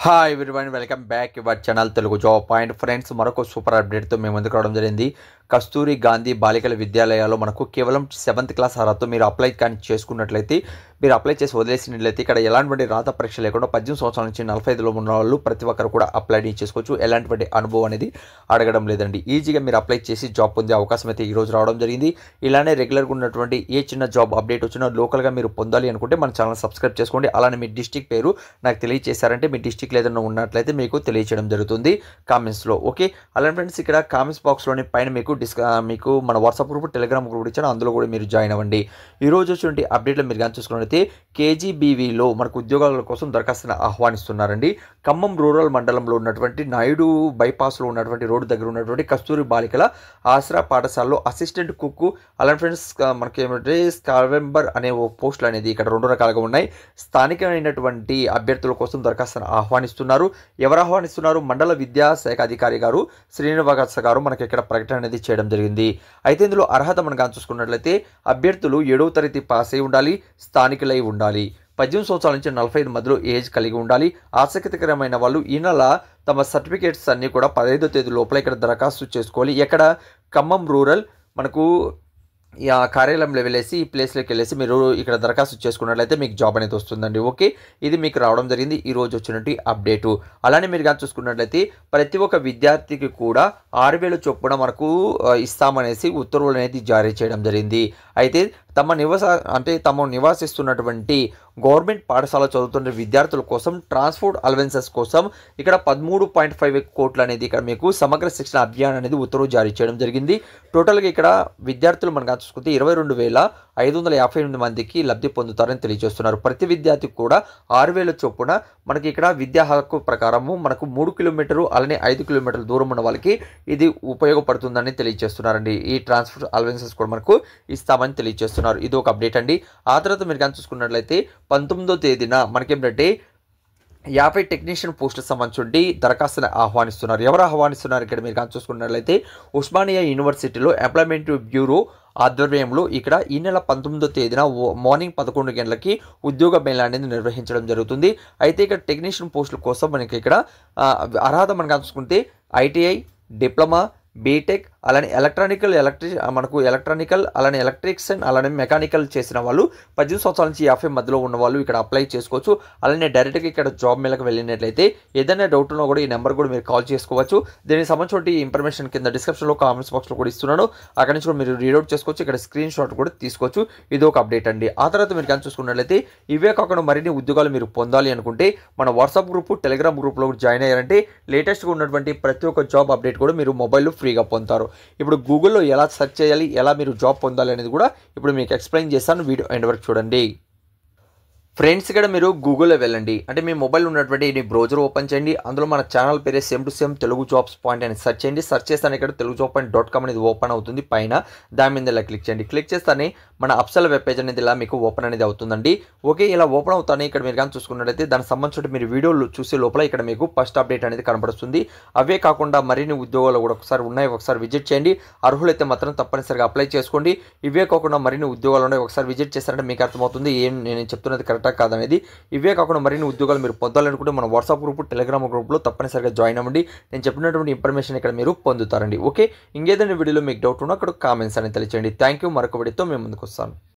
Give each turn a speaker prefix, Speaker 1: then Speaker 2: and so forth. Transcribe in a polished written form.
Speaker 1: Hi everyone, welcome back your channel Telugu job point. Friends, మరొక super అప్డేట్తో మేము ముందుకు రావడం జరిగింది. కస్తూరి గాంధీ బాలికల విద్యాలయాల్లో మనకు కేవలం 7th క్లాస్ అర్హత మీరు అప్లై కానీ చేసుకున్నట్లయితే, మీరు అప్లై చేసి వదిలేసినట్లయితే ఇక్కడ ఎలాంటి రాత పరీక్ష లేకుండా 18 సంవత్సరాల నుంచి 45లో ఉన్న వాళ్ళు ప్రతి ఒక్కరు కూడా అప్లై చేసుకోవచ్చు. ఎలాంటి అనుభవం అనేది అడగడం లేదండి. ఈజీగా మీరు అప్లై చేసి జాబ్ పొందే అవకాశం అయితే ఈరోజు రావడం జరిగింది. ఇలానే రెగ్యులర్గా ఉన్నటువంటి ఏ చిన్న జాబ్ అప్డేట్ వచ్చినా లోకల్గా మీరు పొందాలి అనుకుంటే మన ఛానల్ సబ్స్క్రైబ్ చేసుకోండి. అలానే మీ డిస్ట్రిక్ట్ పేరు నాకు తెలియజేశారంటే మీ డిస్ట్రిక్ట్ ఏదైనా ఉన్నట్లయితే మీకు తెలియచేయడం జరుగుతుంది కామెంట్స్లో. ఓకే, అలానే ఫ్రెండ్స్ ఇక్కడ కామెంట్స్ బాక్స్లోని పైన మీకు మన వాట్సాప్ గ్రూప్, టెలిగ్రామ్ గ్రూప్ ఇచ్చాను, అందులో కూడా మీరు జాయిన్ అవ్వండి. ఈరోజు వచ్చినటువంటి అప్డేట్లో మీరు కానీ చూసుకున్నట్లయితే కేజీబీవీలో మనకు ఉద్యోగాల కోసం దరఖాస్తును ఆహ్వానిస్తున్నారండి. ఖమ్మం రూరల్ మండలంలో ఉన్నటువంటి నాయుడు బైపాస్లో ఉన్నటువంటి రోడ్డు దగ్గర ఉన్నటువంటి కస్తూరి బాలికల ఆసరా పాఠశాలలో అసిస్టెంట్ కుక్, అలానే ఫ్రెండ్స్ మనకి ఏమంటే స్కావెంబర్ అనే పోస్టులు అనేది ఇక్కడ 2 రకాలుగా ఉన్నాయి. స్థానికమైనటువంటి అభ్యర్థుల కోసం దరఖాస్తును ఆహ్వానిస్తున్నారు. ఎవరు ఆహ్వానిస్తున్నారు? మండల విద్యాశాఖ అధికారి గారు శ్రీనివాస గారు మనకి ఇక్కడ ప్రకటన అనేది చేయడం జరిగింది. అయితే ఇందులో అర్హత మనం కానీ చూసుకున్నట్లయితే అభ్యర్థులు 7వ తరగతి పాస్ అయి ఉండాలి, స్థానికులై ఉండాలి, 18 సంవత్సరాల నుంచి 45 మధ్యలో ఏజ్ కలిగి ఉండాలి. ఆసక్తికరమైన వాళ్ళు ఈ నెల తమ సర్టిఫికేట్స్ అన్నీ కూడా 15వ తేదీ లోపల ఇక్కడ దరఖాస్తు చేసుకోవాలి. ఎక్కడ? ఖమ్మం రూరల్ మనకు కార్యాలయంలో వెళ్ళేసి ఈ ప్లేస్లోకి వెళ్ళేసి మీరు ఇక్కడ దరఖాస్తు చేసుకున్నట్లయితే మీకు జాబ్ అనేది వస్తుందండి. ఓకే, ఇది మీకు రావడం జరిగింది ఈ రోజు వచ్చినట్టు అప్డేటు. అలానే మీరు కానీ చూసుకున్నట్లయితే ప్రతి ఒక్క విద్యార్థికి కూడా 6,000 చొప్పున మనకు ఇస్తామనేసి ఉత్తర్వులు అనేది జారీ చేయడం జరిగింది. అయితే తమ నివాసిస్తున్నటువంటి గవర్నమెంట్ పాఠశాల చదువుతున్న విద్యార్థుల కోసం ట్రాన్స్పోర్ట్ అలవెన్సెస్ కోసం ఇక్కడ 13.5 కోట్లు అనేది ఇక్కడ మీకు సమగ్ర శిక్షణ అభియాన్ అనేది ఉత్తర్వు జారీ చేయడం జరిగింది. టోటల్గా ఇక్కడ విద్యార్థులు మనం చూసుకుంటే 22,558 మందికి లబ్ధి పొందుతారని తెలియజేస్తున్నారు. ప్రతి విద్యార్థికి కూడా 6,000 చొప్పున మనకి ఇక్కడ విద్యా హక్కు ప్రకారము మనకు 3 కిలోమీటర్లు అలానే 5 కిలోమీటర్ల దూరం ఉన్న వాళ్ళకి ఇది ఉపయోగపడుతుందని తెలియజేస్తున్నారండి. ఈ ట్రాన్స్పోర్ట్ అలవెన్సెస్ కూడా మనకు ఇస్తామని తెలియజేస్తున్నారు. ఇది ఒక అప్డేట్ అండి. ఆ తర్వాత మీరు కానీ చూసుకున్నట్లయితే 19వ తేదీన మనకేంటంటే 50 టెక్నీషియన్ పోస్టులకు సంబంధించి దరఖాస్తును ఆహ్వానిస్తున్నారు. ఎవరు ఆహ్వానిస్తున్నారు? ఇక్కడ మీరు కానీ చూసుకున్నట్లయితే ఉస్మానియా యూనివర్సిటీలో ఎంప్లాయ్మెంట్ బ్యూరో ఆధ్వర్యంలో ఇక్కడ ఈ నెల 19వ తేదీన మార్నింగ్ 11 గంటలకి ఉద్యోగ మేళా అనేది నిర్వహించడం జరుగుతుంది. అయితే ఇక్కడ టెక్నీషియన్ పోస్టుల కోసం మనకి ఇక్కడ అర్హత మనం చూసుకుంటే ఐటీఐ, డిప్లొమా, బీటెక్, అలానే ఎలక్ట్రానికల్ అలానే ఎలక్ట్రిషియన్ అలానే మెకానికల్ చేసిన వాళ్ళు 18 సంవత్సరాల నుంచి 50 మధ్యలో ఉన్న వాళ్ళు ఇక్కడ అప్లై చేసుకోవచ్చు. అలానే డైరెక్ట్గా ఇక్కడ జాబ్ మేళకు వెళ్ళినట్లయితే ఏదైనా డౌట్ ఉన్నా కూడా ఈ నెంబర్ కూడా మీరు కాల్ చేసుకోవచ్చు. దీనికి సంబంధించిన ఇన్ఫర్మేషన్ కింద డిస్క్రిప్షన్లో కామెంట్స్ బాక్స్లో కూడా ఇస్తున్నాను, అక్కడి నుంచి కూడా మీరు రీడౌట్ చేసుకోవచ్చు. ఇక్కడ స్క్రీన్ షాట్ కూడా తీసుకోవచ్చు. ఇది ఒక అప్డేట్ అండి. ఆ తర్వాత మీరు కానీ చూసుకున్నట్లయితే ఇవే కాకుండా మరిన్ని ఉద్యోగాలు మీరు పొందాలి అనుకుంటే మన వాట్సాప్ గ్రూప్, టెలిగ్రామ్ గ్రూప్లో కూడా జాయిన్ అయ్యారంటే లేటెస్ట్గా ఉన్నటువంటి ప్రతి ఒక్క జాబ్ అప్డేట్ కూడా మీరు మొబైల్లో ఫ్రీగా పొందుతారు. ఇప్పుడు గూగుల్లో ఎలా సెర్చ్ చేయాలి, ఎలా మీరు జాబ్ పొందాలి అనేది కూడా ఇప్పుడు మీకు ఎక్స్ప్లెయిన్ చేస్తాను. వీడియో ఎండ్ వరకు చూడండి. ఫ్రెండ్స్, ఇక్కడ మీరు గూగుల్లో వెళ్ళండి, అంటే మీ మొబైల్ ఉన్నటువంటి ఈ బ్రౌజర్ ఓపెన్ చేయండి. అందులో మన ఛానల్ పేరే same to same Telugu jobs point అని సెర్చ్ చేయండి. సెర్చ్ చేస్తాను ఇక్కడ తెలుగు జాబ్ పాయింట్.com అనేది ఓపెన్ అవుతుంది. పైన దాని మీద ఇలా క్లిక్ చేయండి. క్లిక్ చేస్తానే మన అప్సల్ వెబ్ పేజ్ అనేది ఇలా మీకు ఓపెన్ అనేది అవుతుందండి. ఓకే, ఇలా ఓపెన్ అవుతానే ఇక్కడ మీరు కానీ చూసుకున్నట్లయితే దానికి సంబంధించి మీరు వీడియోలు చూసే లోపల ఇక్కడ మీకు ఫస్ట్ అప్డేట్ అనేది కనబడుతుంది. అవే కాకుండా మరిన్ని ఉద్యోగాలు కూడా ఒకసారి విజిట్ చేయండి. అర్హులైతే మాత్రం తప్పనిసరిగా అప్లై చేసుకోండి. ఇవే కాకుండా మరిన్ని ఉద్యోగాలు ఉన్నాయి, ఒకసారి విజిట్ చేస్తారంటే మీకు అర్థమవుతుంది నేను చెప్తున్నది కరెక్ట్ కాదనేది. ఇవే కాకుండా మరిన్ని ఉద్యోగాలు మీరు పొందాలనుకుంటే మన వాట్సాప్ గ్రూప్, టెలిగ్రామ్ గ్రూప్లో తప్పనిసరిగా జాయిన్ అవ్వండి. నేను చెప్పినటువంటి ఇన్ఫర్మేషన్ ఇక్కడ మీరు పొందుతారండి. ఓకే, ఇంకేదైనా వీడియోలో మీకు డౌట్ ఉన్నా అక్కడ కామెంట్స్ అనేది తెలియచేయండి. Thank you. మరొక వీడియోతో మేము ముందుకు వస్తాను.